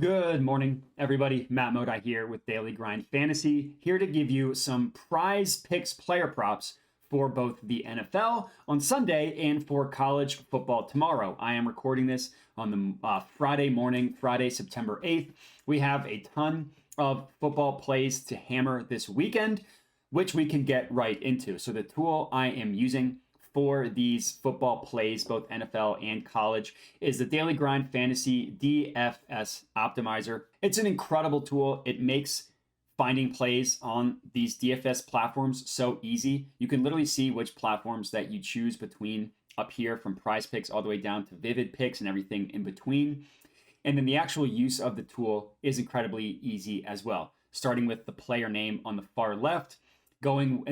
Good morning, everybody. Matt Modi here with Daily Grind Fantasy, here to give you some prize picks player props for both the NFL on Sunday and for college football tomorrow. I am recording this on the Friday morning, Friday, September 8th. We have a ton of football plays to hammer this weekend, which we can get right into. So, the tool I am using for these football plays, both NFL and college, is the Daily Grind Fantasy DFS Optimizer. It's an incredible tool. It makes finding plays on these DFS platforms so easy. You can literally see which platforms that you choose between up here, from PrizePicks all the way down to Vivid Picks and everything in between. And then the actual use of the tool is incredibly easy as well, starting with the player name on the far left, going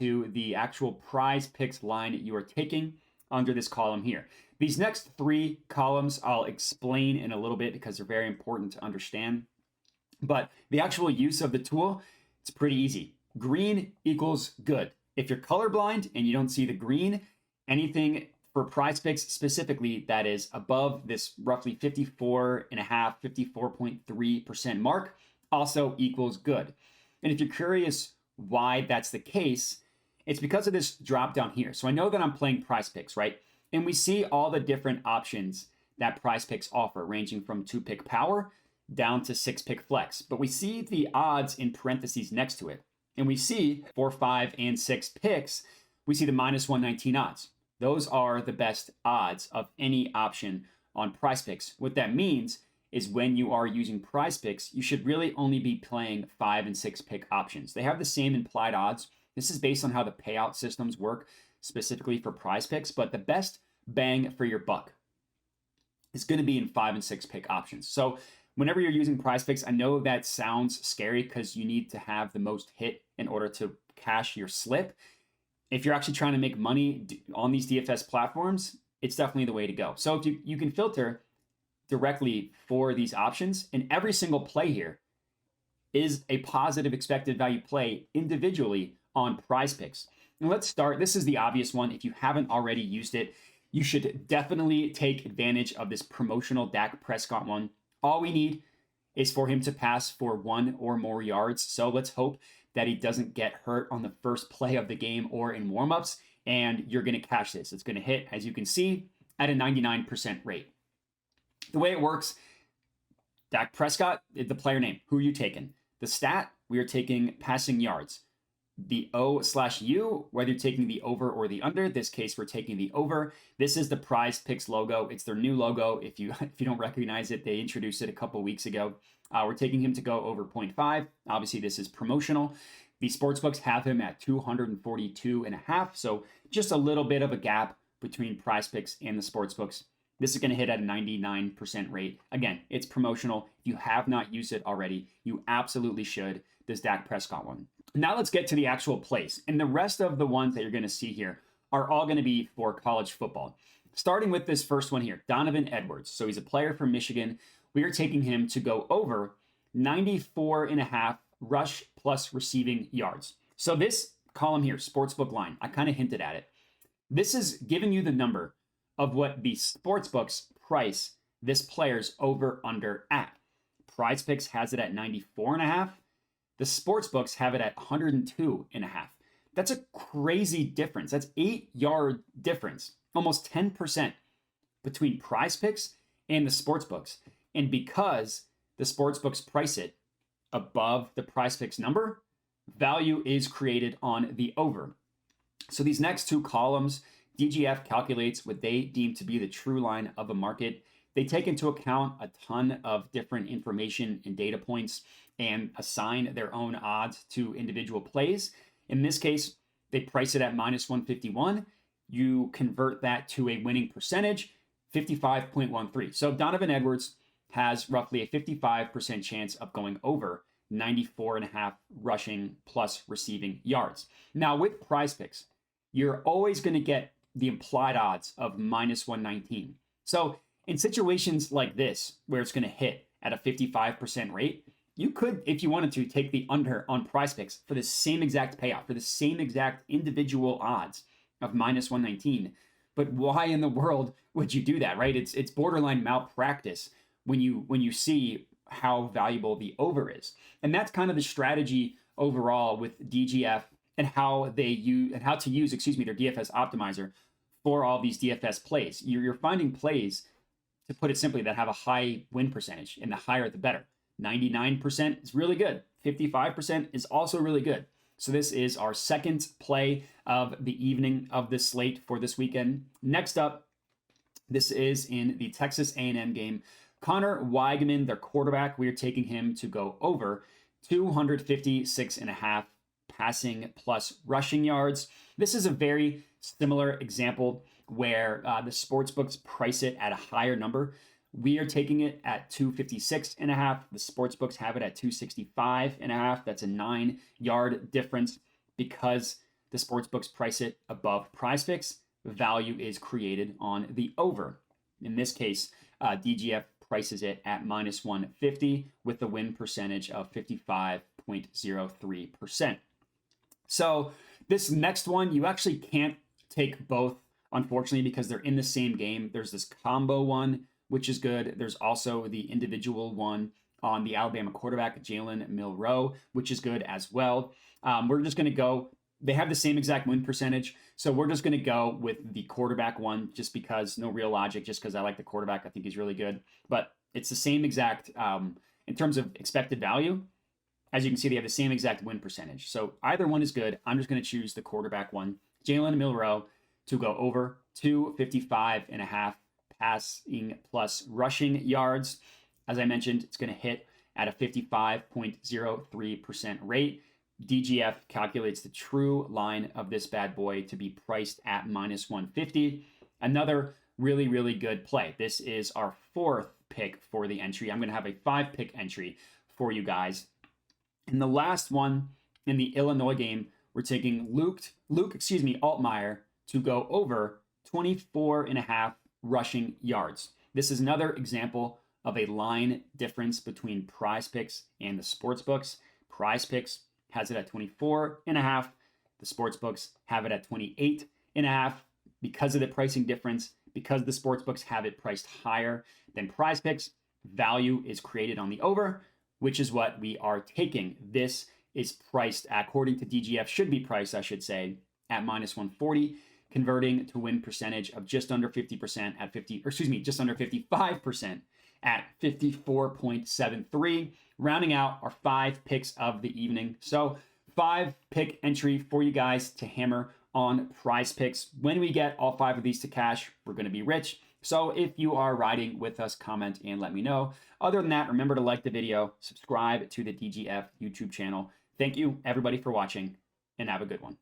to the actual prize picks line you are taking under this column here. These next three columns I'll explain in a little bit because they're very important to understand. But the actual use of the tool, it's pretty easy. Green equals good. If you're colorblind and you don't see the green, anything for prize picks specifically that is above this roughly 54.3% mark also equals good. And if you're curious why that's the case, it's because of this drop down here. So I know that I'm playing PrizePicks, right? And we see all the different options that PrizePicks offer, ranging from 2-pick power down to 6-pick flex. But we see the odds in parentheses next to it. And we see 4, 5, and 6 picks, we see the minus 119 odds. Those are the best odds of any option on PrizePicks. What that means is when you are using PrizePicks, you should really only be playing 5 and 6 pick options. They have the same implied odds. This is based on how the payout systems work specifically for PrizePicks, but the best bang for your buck is going to be in 5 and 6 pick options. So whenever you're using PrizePicks, I know that sounds scary because you need to have the most hit in order to cash your slip. If you're actually trying to make money on these DFS platforms, it's definitely the way to go. So if you can filter directly for these options, and every single play here is a positive expected value play individually on PrizePicks. And let's start. This is the obvious one. If you haven't already used it, you should definitely take advantage of this promotional Dak Prescott one. All we need is for him to pass for 1 or more yards. So let's hope that he doesn't get hurt on the first play of the game or in warmups, and you're going to cash this. It's going to hit, as you can see, at a 99% rate. The way it works, Dak Prescott, the player name, who are you taking? The stat, we are taking passing yards. The O/U, whether you're taking the over or the under. This case, we're taking the over. This is the PrizePicks logo. It's their new logo. If you don't recognize it, they introduced it a couple weeks ago. We're taking him to go over 0.5. Obviously, this is promotional. The sportsbooks have him at 242.5. So just a little bit of a gap between PrizePicks and the sportsbooks. This is going to hit at a 99% rate. Again, it's promotional. If you have not used it already, you absolutely should. This Dak Prescott one. Now let's get to the actual plays. And the rest of the ones that you're going to see here are all going to be for college football. Starting with this first one here, Donovan Edwards. So he's a player from Michigan. We are taking him to go over 94.5 rush plus receiving yards. So this column here, sportsbook line, I kind of hinted at it. This is giving you the number of what the sportsbooks price this player's over under at. PrizePicks has it at 94.5. The sportsbooks have it at 102.5. That's a crazy difference. That's 8-yard difference, almost 10% between PrizePicks and the sportsbooks. And because the sportsbooks price it above the PrizePicks number, value is created on the over. So these next two columns, DGF calculates what they deem to be the true line of a market. They take into account a ton of different information and data points and assign their own odds to individual plays. In this case, they price it at minus 151. You convert that to a winning percentage, 55.13. So Donovan Edwards has roughly a 55% chance of going over 94.5 rushing plus receiving yards. Now with PrizePicks, you're always going to get the implied odds of minus 119. So in situations like this, where it's going to hit at a 55% rate, you could, if you wanted to, take the under on PrizePicks for the same exact payout, for the same exact individual odds of minus 119. But why in the world would you do that, right? It's borderline malpractice when you see how valuable the over is. And that's kind of the strategy overall with DGF and how they use and how to use, their DFS optimizer for all these DFS plays. You're finding plays, to put it simply, that have a high win percentage, and the higher the better. 99% is really good. 55% is also really good. So this is our second play of the evening of this slate for this weekend. Next up, this is in the Texas A&M game. Connor Weigman, their quarterback, we are taking him to go over 256.5 passing plus rushing yards. This is a very similar example where the sportsbooks price it at a higher number. We are taking it at 256.5. The sportsbooks have it at 265.5. That's a 9-yard difference. Because the sportsbooks price it above PrizePicks, value is created on the over. In this case, DGF prices it at minus 150 with a win percentage of 55.03%. So this next one, you actually can't take both, unfortunately, because they're in the same game. There's this combo one, which is good. There's also the individual one on the Alabama quarterback, Jalen Milroe, which is good as well. We're just going to go, they have the same exact win percentage. So we're just going to go with the quarterback one just because, no real logic, just because I like the quarterback. I think he's really good. But it's the same exact, in terms of expected value, as you can see, they have the same exact win percentage. So either one is good. I'm just going to choose the quarterback one, Jalen Milroe, to go over 255.5 passing plus rushing yards. As I mentioned, it's going to hit at a 55.03% rate. DGF calculates the true line of this bad boy to be priced at minus 150. Another really, really good play. This is our fourth pick for the entry. I'm going to have a 5-pick entry for you guys. In the last one, in the Illinois game, we're taking Luke Altmaier to go over 24.5 rushing yards. This is another example of a line difference between PrizePicks and the sportsbooks. PrizePicks has it at 24.5. The sportsbooks have it at 28.5. Because of the pricing difference, because the sportsbooks have it priced higher than PrizePicks, value is created on the over, which is what we are taking. This is priced, according to DGF, should be priced, I should say, at minus 140, converting to win percentage of just under 50% at just under 55% at 54.73, rounding out our 5 picks of the evening. So 5-pick entry for you guys to hammer on PrizePicks. When we get all 5 of these to cash, we're going to be rich. So if you are riding with us, comment and let me know. Other than that, remember to like the video, subscribe to the DGF YouTube channel. Thank you, everybody, for watching, and have a good one.